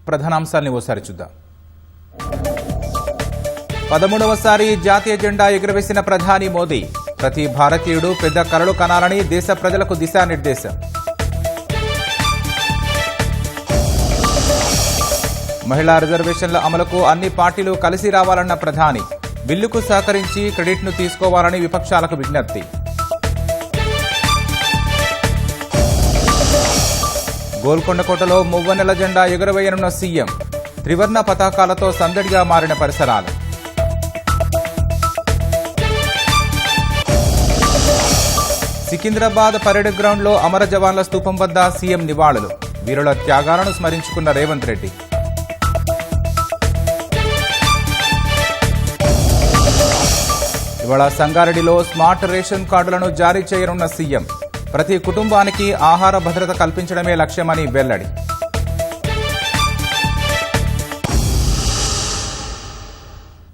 ప్రధానాంశాల్ని ఓసారి చూద్దాం. 13వసారి జాతీయ జెండా ఎగురవేసిన ప్రధాని మోదీ. ప్రతి భారతీయుడు పెద్ద కలలు కనాలని దేశ ప్రజలకు దిశానిర్దేశం. మహిళా రిజర్వేషన్ల అమలుకు అన్ని పార్టీలు కలిసి రావాలన్న ప్రధాని. బిల్లుకు సహకరించి క్రెడిట్ను తీసుకోవాలని విపక్షాలకు విజ్ఞప్తి. గోల్కొండకోటలో మువ్వన్నెల జెండా ఎగురవేయనున్న సీఎం. త్రివర్ణ పతాకాలతో సందడిగా మారిన పరిసరాలు. సికింద్రాబాద్ పరేడ్ గ్రౌండ్లో అమర జవాన్ల స్తూపం వద్ద సీఎం నివాళులు. వీరుల త్యాగాలను స్మరించుకున్న రేవంత్ రెడ్డి. ఇవాళ సంగారెడ్డిలో స్మార్ట్ రేషన్ కార్డులను జారీ చేయనున్న సీఎం. ప్రతి కుటుంబానికి ఆహార భద్రత కల్పించడమే లక్ష్యమని వెల్లడి.